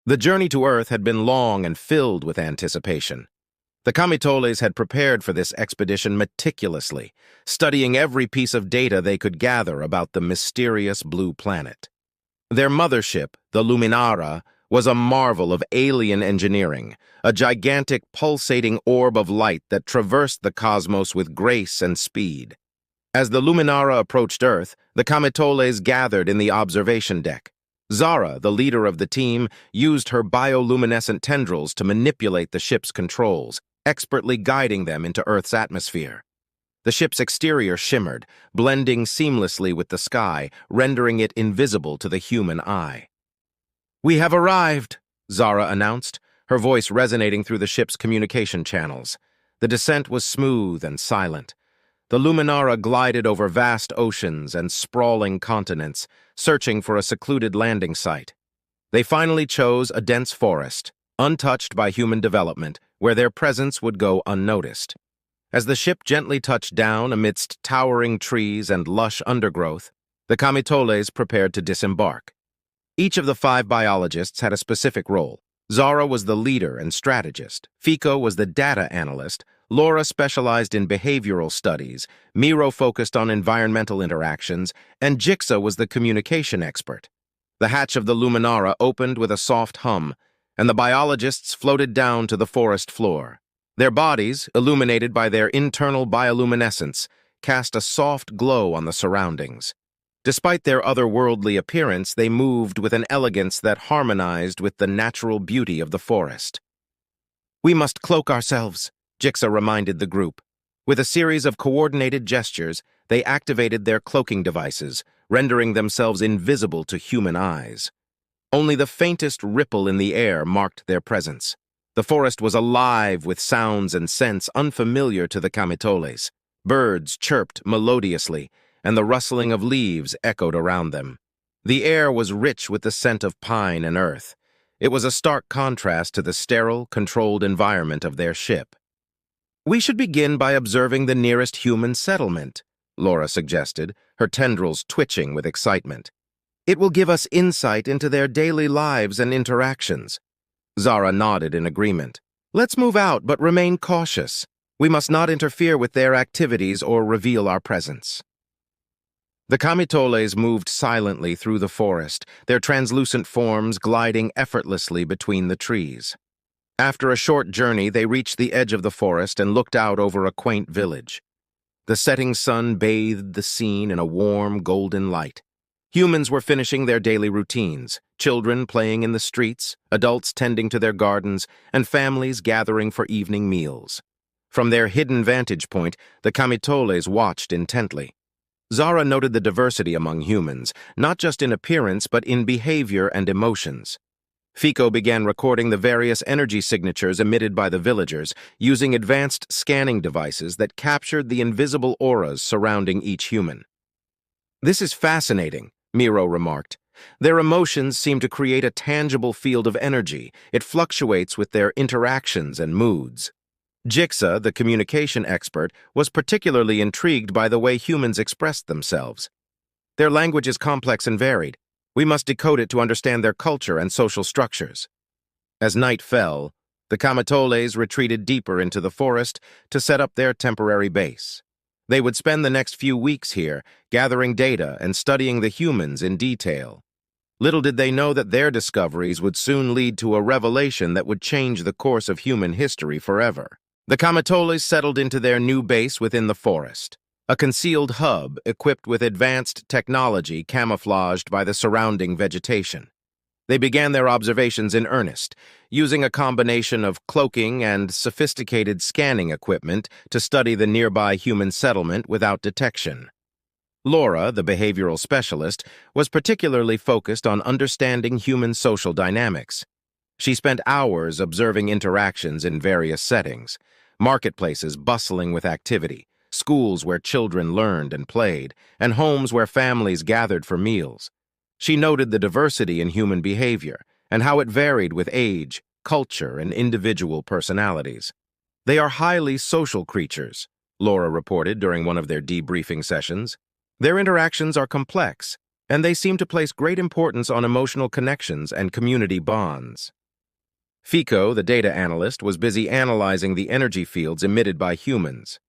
The journey to Earth had been long and filled with anticipation. The Kamitoles had prepared for this expedition meticulously, studying every piece of data they could gather about the mysterious blue planet. Their mothership, the Luminara, was a marvel of alien engineering, a gigantic pulsating orb of light that traversed the cosmos with grace and speed. As the Luminara approached Earth, the Kamitoles gathered in the observation deck. Zara, the leader of the team, used her bioluminescent tendrils to manipulate the ship's controls, expertly guiding them into Earth's atmosphere. The ship's exterior shimmered, blending seamlessly with the sky, rendering it invisible to the human eye. "We have arrived," Zara announced, her voice resonating through the ship's communication channels. The descent was smooth and silent. The Luminara glided over vast oceans and sprawling continents, searching for a secluded landing site. They finally chose a dense forest, untouched by human development, where their presence would go unnoticed. As the ship gently touched down amidst towering trees and lush undergrowth, the Kamitoles prepared to disembark. Each of the 5 biologists had a specific role. Zara was the leader and strategist, Fico was the data analyst, Laura specialized in behavioral studies, Miro focused on environmental interactions, and Jixa was the communication expert. The hatch of the Luminara opened with a soft hum, and the biologists floated down to the forest floor. Their bodies, illuminated by their internal bioluminescence, cast a soft glow on the surroundings. Despite their otherworldly appearance, they moved with an elegance that harmonized with the natural beauty of the forest. "We must cloak ourselves," Jixa reminded the group. With a series of coordinated gestures, they activated their cloaking devices, rendering themselves invisible to human eyes. Only the faintest ripple in the air marked their presence. The forest was alive with sounds and scents unfamiliar to the Kamitoles. Birds chirped melodiously, and the rustling of leaves echoed around them. The air was rich with the scent of pine and earth. It was a stark contrast to the sterile, controlled environment of their ship. "We should begin by observing the nearest human settlement," Laura suggested, her tendrils twitching with excitement. "It will give us insight into their daily lives and interactions." Zara nodded in agreement. "Let's move out, but remain cautious. We must not interfere with their activities or reveal our presence." The Kamitoles moved silently through the forest, their translucent forms gliding effortlessly between the trees. After a short journey, they reached the edge of the forest and looked out over a quaint village. The setting sun bathed the scene in a warm, golden light. Humans were finishing their daily routines, children playing in the streets, adults tending to their gardens, and families gathering for evening meals. From their hidden vantage point, the Kamitoles watched intently. Zara noted the diversity among humans, not just in appearance but in behavior and emotions. Fico began recording the various energy signatures emitted by the villagers, using advanced scanning devices that captured the invisible auras surrounding each human. "This is fascinating," Miro remarked. "Their emotions seem to create a tangible field of energy. It fluctuates with their interactions and moods." Jixa, the communication expert, was particularly intrigued by the way humans expressed themselves. "Their language is complex and varied. We must decode it to understand their culture and social structures." As night fell, the Kamitoles retreated deeper into the forest to set up their temporary base. They would spend the next few weeks here, gathering data and studying the humans in detail. Little did they know that their discoveries would soon lead to a revelation that would change the course of human history forever. The Kamitoles settled into their new base within the forest, a concealed hub equipped with advanced technology camouflaged by the surrounding vegetation. They began their observations in earnest, using a combination of cloaking and sophisticated scanning equipment to study the nearby human settlement without detection. Laura, the behavioral specialist, was particularly focused on understanding human social dynamics. She spent hours observing interactions in various settings, marketplaces bustling with activity, schools where children learned and played, and homes where families gathered for meals. She noted the diversity in human behavior and how it varied with age, culture, and individual personalities. "They are highly social creatures," Laura reported during one of their debriefing sessions. "Their interactions are complex, and they seem to place great importance on emotional connections and community bonds." Fico, the data analyst, was busy analyzing the energy fields emitted by humans.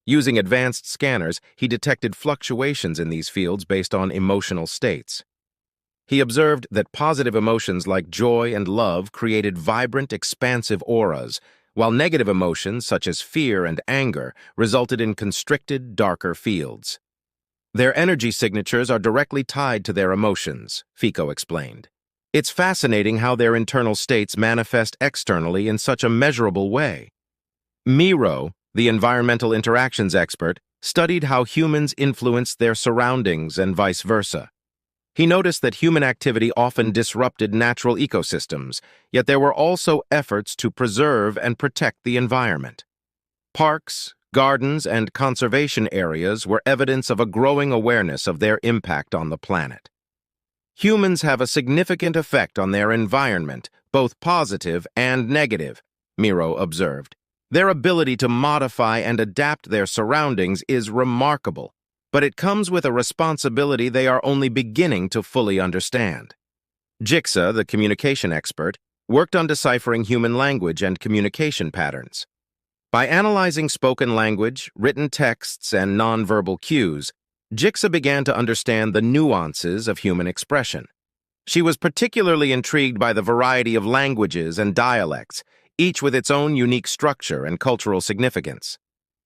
Using advanced scanners, he detected fluctuations in these fields based on emotional states. He observed that positive emotions like joy and love created vibrant, expansive auras, while negative emotions such as fear and anger resulted in constricted, darker fields. Their energy signatures are directly tied to their emotions, Fico explained. It's fascinating how their internal states manifest externally in such a measurable way. Miro, the environmental interactions expert, studied how humans influence their surroundings and vice versa. He noticed that human activity often disrupted natural ecosystems, yet there were also efforts to preserve and protect the environment. Parks, gardens, and conservation areas were evidence of a growing awareness of their impact on the planet. Humans have a significant effect on their environment, both positive and negative, Miro observed. Their ability to modify and adapt their surroundings is remarkable, but it comes with a responsibility they are only beginning to fully understand. Jixa, the communication expert, worked on deciphering human language and communication patterns. By analyzing spoken language, written texts, and nonverbal cues, Jixa began to understand the nuances of human expression. She was particularly intrigued by the variety of languages and dialects, each with its own unique structure and cultural significance.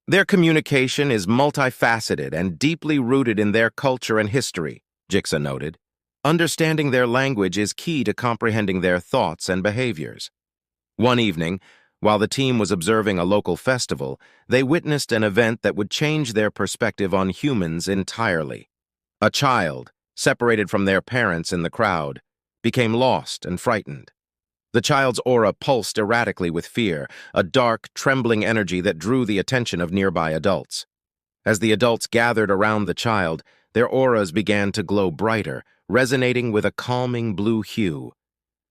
Their communication is multifaceted and deeply rooted in their culture and history, Jixa noted. Understanding their language is key to comprehending their thoughts and behaviors. One evening, while the team was observing a local festival, they witnessed an event that would change their perspective on humans entirely. A child, separated from their parents in the crowd, became lost and frightened. The child's aura pulsed erratically with fear, a dark, trembling energy that drew the attention of nearby adults. As the adults gathered around the child, their auras began to glow brighter, resonating with a calming blue hue.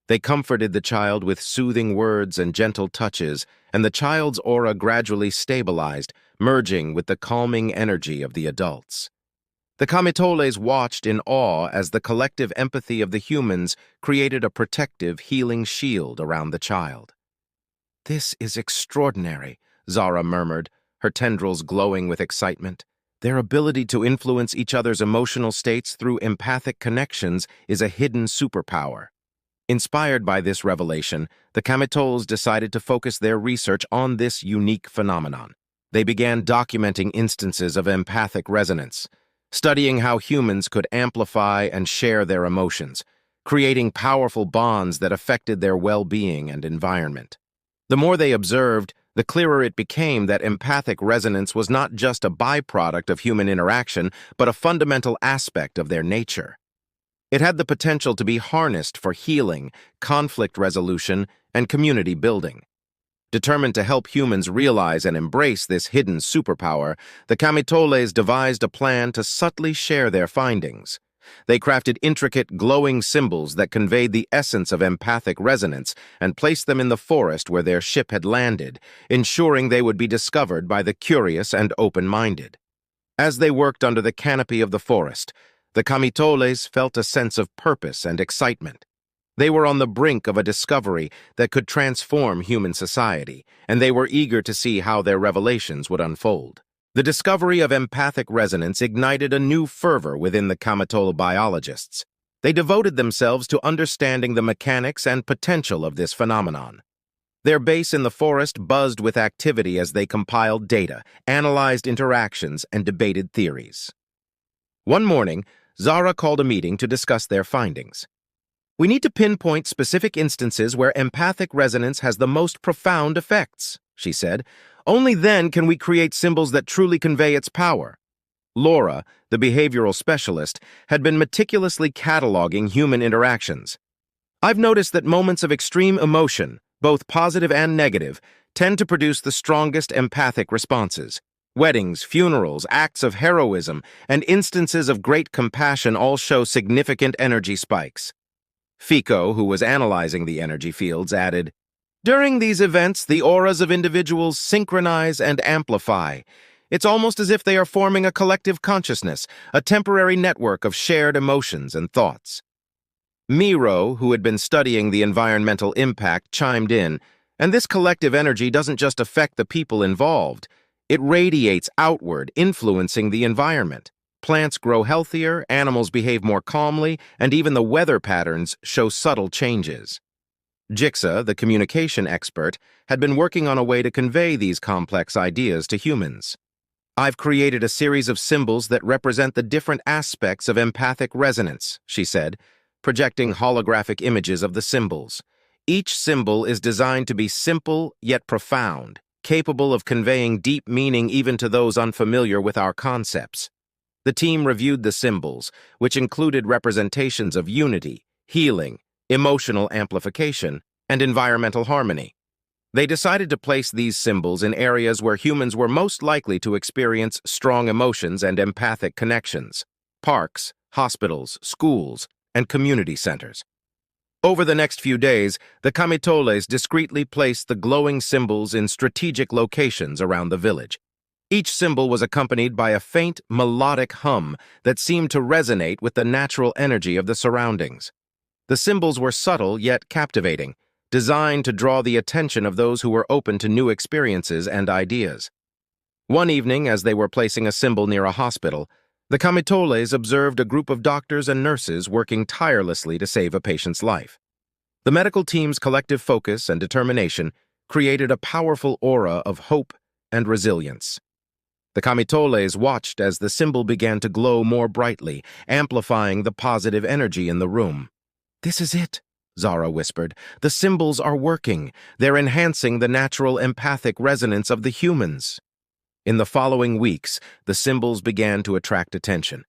They comforted the child with soothing words and gentle touches, and the child's aura gradually stabilized, merging with the calming energy of the adults. The Kamitoles watched in awe as the collective empathy of the humans created a protective, healing shield around the child. "This is extraordinary," Zara murmured, her tendrils glowing with excitement. "Their ability to influence each other's emotional states through empathic connections is a hidden superpower." Inspired by this revelation, the Kamitoles decided to focus their research on this unique phenomenon. They began documenting instances of empathic resonance, studying how humans could amplify and share their emotions, creating powerful bonds that affected their well-being and environment. The more they observed, the clearer it became that empathic resonance was not just a byproduct of human interaction, but a fundamental aspect of their nature. It had the potential to be harnessed for healing, conflict resolution, and community building. Determined to help humans realize and embrace this hidden superpower, the Kamitoles devised a plan to subtly share their findings. They crafted intricate, glowing symbols that conveyed the essence of empathic resonance and placed them in the forest where their ship had landed, ensuring they would be discovered by the curious and open-minded. As they worked under the canopy of the forest, the Kamitoles felt a sense of purpose and excitement. They were on the brink of a discovery that could transform human society, and they were eager to see how their revelations would unfold. The discovery of empathic resonance ignited a new fervor within the Kamitole biologists. They devoted themselves to understanding the mechanics and potential of this phenomenon. Their base in the forest buzzed with activity as they compiled data, analyzed interactions, and debated theories. One morning, Zara called a meeting to discuss their findings. "We need to pinpoint specific instances where empathic resonance has the most profound effects," she said. "Only then can we create symbols that truly convey its power." Laura, the behavioral specialist, had been meticulously cataloging human interactions. "I've noticed that moments of extreme emotion, both positive and negative, tend to produce the strongest empathic responses. Weddings, funerals, acts of heroism, and instances of great compassion all show significant energy spikes." Fico, who was analyzing the energy fields, added, "During these events, the auras of individuals synchronize and amplify. It's almost as if they are forming a collective consciousness, a temporary network of shared emotions and thoughts." Miro, who had been studying the environmental impact, chimed in, and this collective energy doesn't just affect the people involved. It radiates outward, influencing the environment. Plants grow healthier, animals behave more calmly, and even the weather patterns show subtle changes. Jixa, the communication expert, had been working on a way to convey these complex ideas to humans. I've created a series of symbols that represent the different aspects of empathic resonance, she said, projecting holographic images of the symbols. Each symbol is designed to be simple yet profound, capable of conveying deep meaning even to those unfamiliar with our concepts. The team reviewed the symbols, which included representations of unity, healing, emotional amplification, and environmental harmony. They decided to place these symbols in areas where humans were most likely to experience strong emotions and empathic connections: parks, hospitals, schools, and community centers. Over the next few days, the Kamitoles discreetly placed the glowing symbols in strategic locations around the village. Each symbol was accompanied by a faint, melodic hum that seemed to resonate with the natural energy of the surroundings. The symbols were subtle yet captivating, designed to draw the attention of those who were open to new experiences and ideas. One evening, as they were placing a symbol near a hospital, the Kamitoles observed a group of doctors and nurses working tirelessly to save a patient's life. The medical team's collective focus and determination created a powerful aura of hope and resilience. The Kamitoles watched as the symbol began to glow more brightly, amplifying the positive energy in the room. "This is it," Zara whispered. "The symbols are working. They're enhancing the natural empathic resonance of the humans." In the following weeks, the symbols began to attract attention.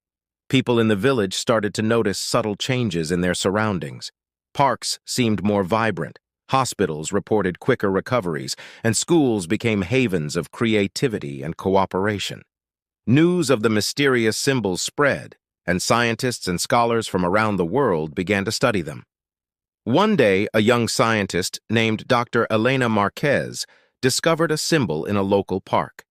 People in the village started to notice subtle changes in their surroundings. Parks seemed more vibrant, hospitals reported quicker recoveries, and schools became havens of creativity and cooperation. News of the mysterious symbols spread, and scientists and scholars from around the world began to study them. One day, a young scientist named Dr. Elena Marquez discovered a symbol in a local park.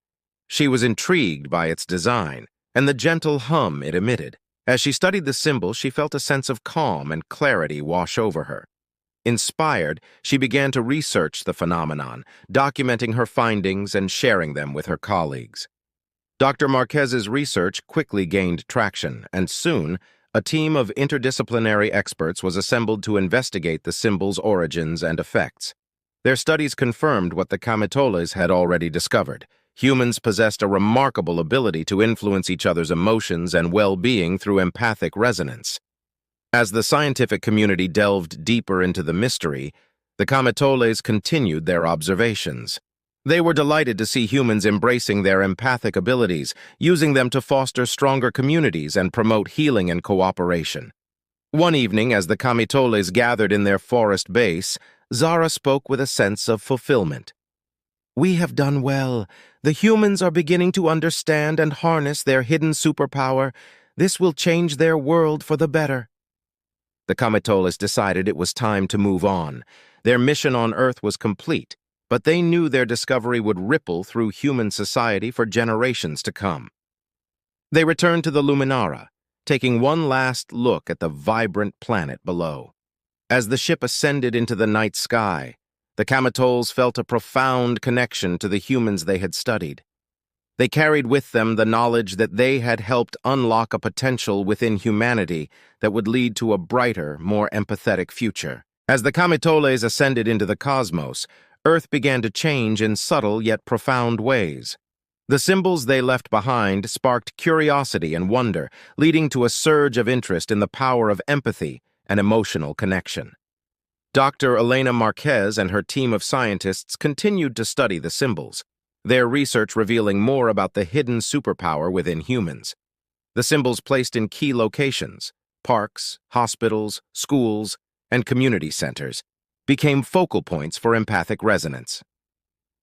She was intrigued by its design and the gentle hum it emitted. As she studied the symbol, she felt a sense of calm and clarity wash over her. Inspired, she began to research the phenomenon, documenting her findings and sharing them with her colleagues. Dr. Marquez's research quickly gained traction, and soon, a team of interdisciplinary experts was assembled to investigate the symbol's origins and effects. Their studies confirmed what the Kamitoles had already discovered. Humans possessed a remarkable ability to influence each other's emotions and well-being through empathic resonance. As the scientific community delved deeper into the mystery, the Kamitoles continued their observations. They were delighted to see humans embracing their empathic abilities, using them to foster stronger communities and promote healing and cooperation. One evening, as the Kamitoles gathered in their forest base, Zara spoke with a sense of fulfillment. "We have done well. The humans are beginning to understand and harness their hidden superpower. This will change their world for the better." The Kamitoles decided it was time to move on. Their mission on Earth was complete, but they knew their discovery would ripple through human society for generations to come. They returned to the Luminara, taking one last look at the vibrant planet below. As the ship ascended into the night sky, the Kamitoles felt a profound connection to the humans they had studied. They carried with them the knowledge that they had helped unlock a potential within humanity that would lead to a brighter, more empathetic future. As the Kamitoles ascended into the cosmos, Earth began to change in subtle yet profound ways. The symbols they left behind sparked curiosity and wonder, leading to a surge of interest in the power of empathy and emotional connection. Dr. Elena Marquez and her team of scientists continued to study the symbols, their research revealing more about the hidden superpower within humans. The symbols placed in key locations, parks, hospitals, schools, and community centers, became focal points for empathic resonance.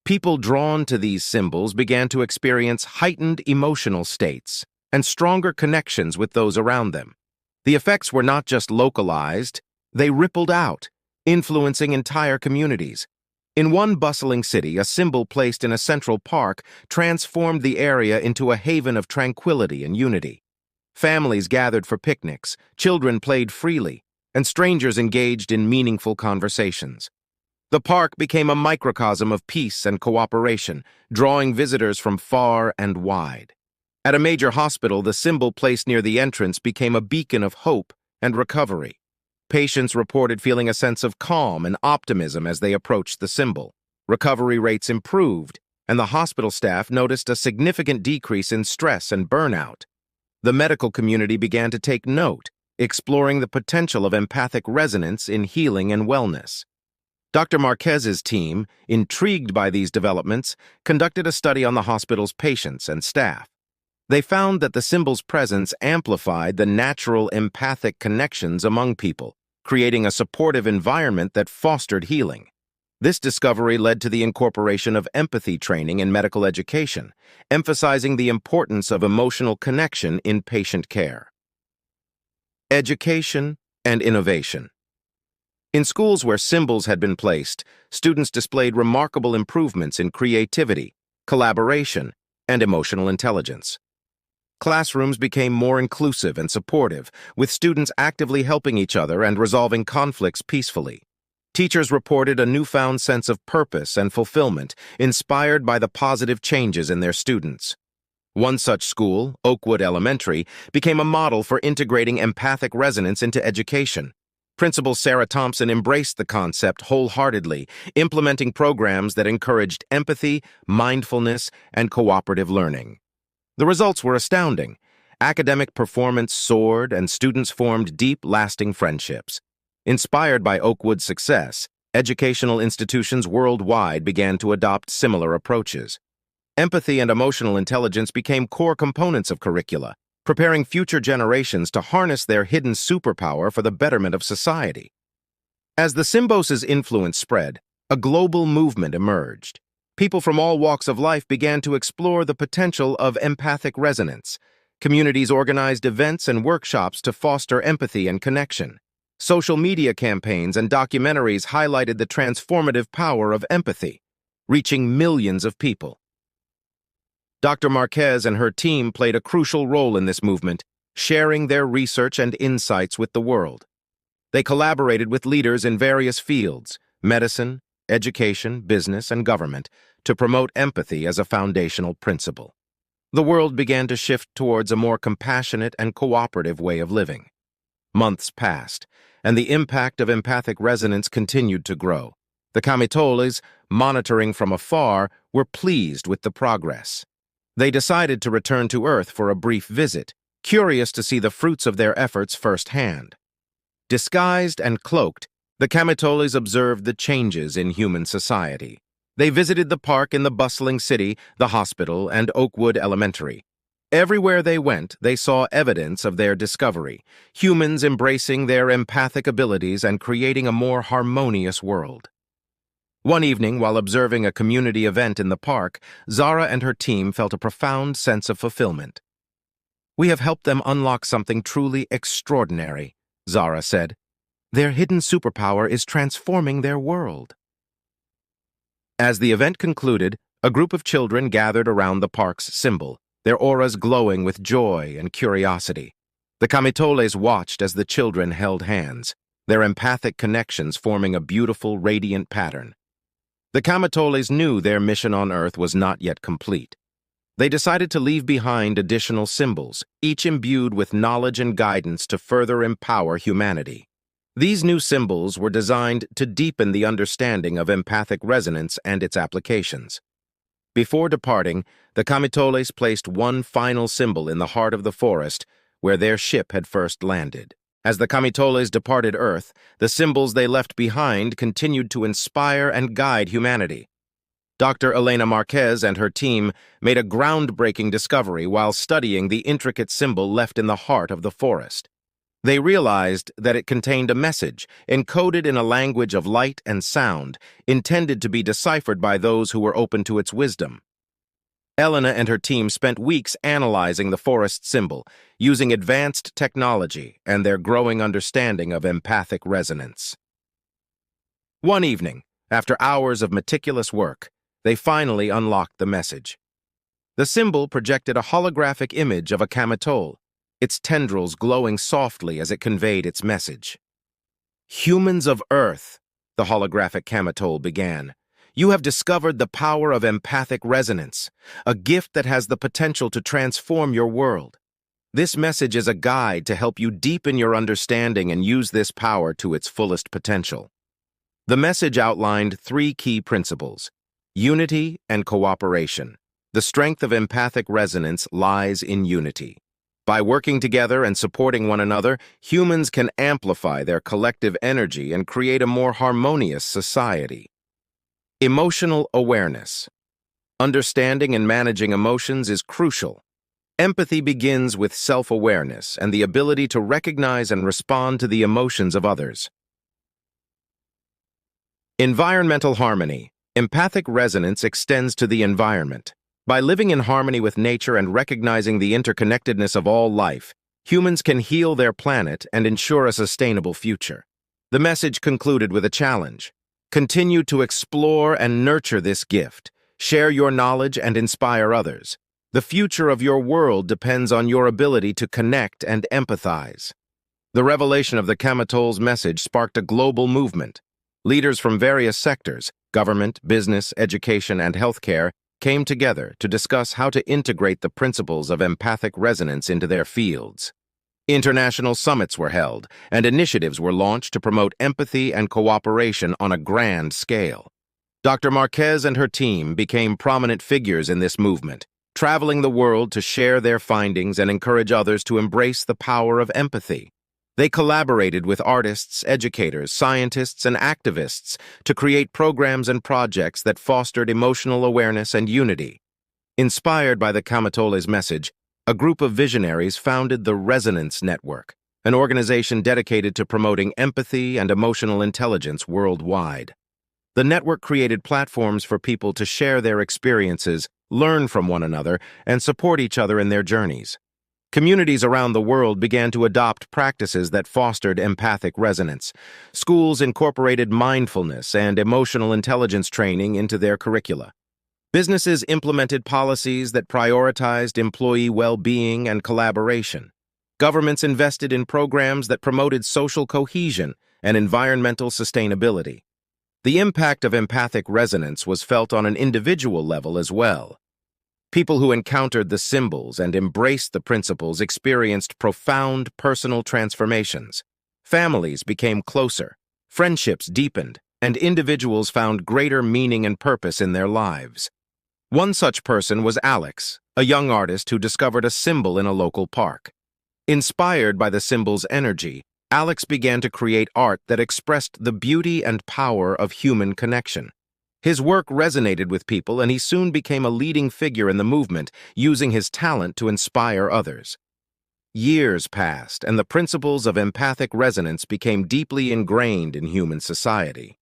People drawn to these symbols began to experience heightened emotional states and stronger connections with those around them. The effects were not just localized, they rippled out, influencing entire communities. In one bustling city, a symbol placed in a central park transformed the area into a haven of tranquility and unity. Families gathered for picnics, children played freely, and strangers engaged in meaningful conversations. The park became a microcosm of peace and cooperation, drawing visitors from far and wide. At a major hospital, the symbol placed near the entrance became a beacon of hope and recovery. Patients reported feeling a sense of calm and optimism as they approached the symbol. Recovery rates improved, and the hospital staff noticed a significant decrease in stress and burnout. The medical community began to take note, exploring the potential of empathic resonance in healing and wellness. Dr. Marquez's team, intrigued by these developments, conducted a study on the hospital's patients and staff. They found that the symbol's presence amplified the natural empathic connections among people, creating a supportive environment that fostered healing. This discovery led to the incorporation of empathy training in medical education, emphasizing the importance of emotional connection in patient care. Education and innovation. In schools where symbols had been placed, students displayed remarkable improvements in creativity, collaboration, and emotional intelligence. Classrooms became more inclusive and supportive, with students actively helping each other and resolving conflicts peacefully. Teachers reported a newfound sense of purpose and fulfillment, inspired by the positive changes in their students. One such school, Oakwood Elementary, became a model for integrating empathic resonance into education. Principal Sarah Thompson embraced the concept wholeheartedly, implementing programs that encouraged empathy, mindfulness, and cooperative learning. The results were astounding. Academic performance soared, and students formed deep, lasting friendships. Inspired by Oakwood's success, educational institutions worldwide began to adopt similar approaches. Empathy and emotional intelligence became core components of curricula, preparing future generations to harness their hidden superpower for the betterment of society. As the Symbos's influence spread, a global movement emerged. People from all walks of life began to explore the potential of empathic resonance. Communities organized events and workshops to foster empathy and connection. Social media campaigns and documentaries highlighted the transformative power of empathy, reaching millions of people. Dr. Marquez and her team played a crucial role in this movement, sharing their research and insights with the world. They collaborated with leaders in various fields, medicine, education, business, and government, to promote empathy as a foundational principle. The world began to shift towards a more compassionate and cooperative way of living. Months passed, and the impact of empathic resonance continued to grow. The Kamitoles, monitoring from afar, were pleased with the progress. They decided to return to Earth for a brief visit, curious to see the fruits of their efforts firsthand. Disguised and cloaked, the Kamitoles observed the changes in human society. They visited the park in the bustling city, the hospital, and Oakwood Elementary. Everywhere they went, they saw evidence of their discovery, humans embracing their empathic abilities and creating a more harmonious world. One evening, while observing a community event in the park, Zara and her team felt a profound sense of fulfillment. "We have helped them unlock something truly extraordinary," Zara said. "Their hidden superpower is transforming their world." As the event concluded, a group of children gathered around the park's symbol, their auras glowing with joy and curiosity. The Kamitoles watched as the children held hands, their empathic connections forming a beautiful, radiant pattern. The Kamitoles knew their mission on Earth was not yet complete. They decided to leave behind additional symbols, each imbued with knowledge and guidance to further empower humanity. These new symbols were designed to deepen the understanding of empathic resonance and its applications. Before departing, the Kamitoles placed one final symbol in the heart of the forest where their ship had first landed. As the Kamitoles departed Earth, the symbols they left behind continued to inspire and guide humanity. Dr. Elena Marquez and her team made a groundbreaking discovery while studying the intricate symbol left in the heart of the forest. They realized that it contained a message, encoded in a language of light and sound, intended to be deciphered by those who were open to its wisdom. Elena and her team spent weeks analyzing the forest symbol, using advanced technology and their growing understanding of empathic resonance. One evening, after hours of meticulous work, they finally unlocked the message. The symbol projected a holographic image of a kamitole, its tendrils glowing softly as it conveyed its message. Humans of Earth, the holographic Kamatole began. You have discovered the power of empathic resonance, a gift that has the potential to transform your world. This message is a guide to help you deepen your understanding and use this power to its fullest potential. The message outlined three key principles: unity and cooperation. The strength of empathic resonance lies in unity. By working together and supporting one another, humans can amplify their collective energy and create a more harmonious society. Emotional awareness. Understanding and managing emotions is crucial. Empathy begins with self-awareness and the ability to recognize and respond to the emotions of others. Environmental harmony. Empathic resonance extends to the environment. By living in harmony with nature and recognizing the interconnectedness of all life, humans can heal their planet and ensure a sustainable future. The message concluded with a challenge. Continue to explore and nurture this gift. Share your knowledge and inspire others. The future of your world depends on your ability to connect and empathize. The revelation of the Kamatole's message sparked a global movement. Leaders from various sectors, government, business, education, and healthcare, came together to discuss how to integrate the principles of empathic resonance into their fields. International summits were held, and initiatives were launched to promote empathy and cooperation on a grand scale. Dr. Marquez and her team became prominent figures in this movement, traveling the world to share their findings and encourage others to embrace the power of empathy. They collaborated with artists, educators, scientists, and activists to create programs and projects that fostered emotional awareness and unity. Inspired by the Kamatole's message, a group of visionaries founded the Resonance Network, an organization dedicated to promoting empathy and emotional intelligence worldwide. The network created platforms for people to share their experiences, learn from one another, and support each other in their journeys. Communities around the world began to adopt practices that fostered empathic resonance. Schools incorporated mindfulness and emotional intelligence training into their curricula. Businesses implemented policies that prioritized employee well-being and collaboration. Governments invested in programs that promoted social cohesion and environmental sustainability. The impact of empathic resonance was felt on an individual level as well. People who encountered the symbols and embraced the principles experienced profound personal transformations. Families became closer, friendships deepened, and individuals found greater meaning and purpose in their lives. One such person was Alex, a young artist who discovered a symbol in a local park. Inspired by the symbol's energy, Alex began to create art that expressed the beauty and power of human connection. His work resonated with people, and he soon became a leading figure in the movement, using his talent to inspire others. Years passed, and the principles of empathic resonance became deeply ingrained in human society.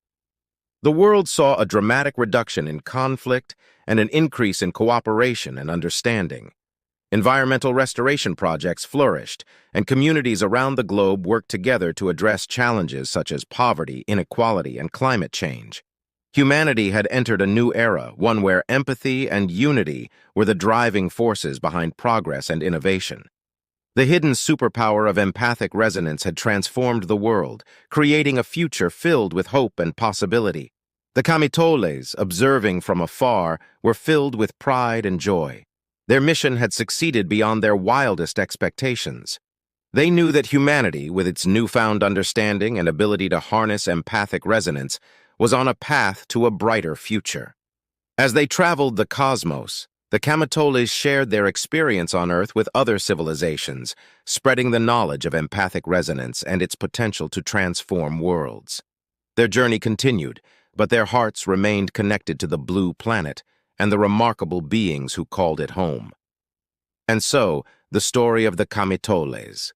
The world saw a dramatic reduction in conflict and an increase in cooperation and understanding. Environmental restoration projects flourished, and communities around the globe worked together to address challenges such as poverty, inequality, and climate change. Humanity had entered a new era, one where empathy and unity were the driving forces behind progress and innovation. The hidden superpower of empathic resonance had transformed the world, creating a future filled with hope and possibility. The Kamatoles, observing from afar, were filled with pride and joy. Their mission had succeeded beyond their wildest expectations. They knew that humanity, with its newfound understanding and ability to harness empathic resonance, was on a path to a brighter future. As they traveled the cosmos, the Kamatoles shared their experience on Earth with other civilizations, spreading the knowledge of empathic resonance and its potential to transform worlds. Their journey continued, but their hearts remained connected to the blue planet and the remarkable beings who called it home. And so, the story of the Kamatoles,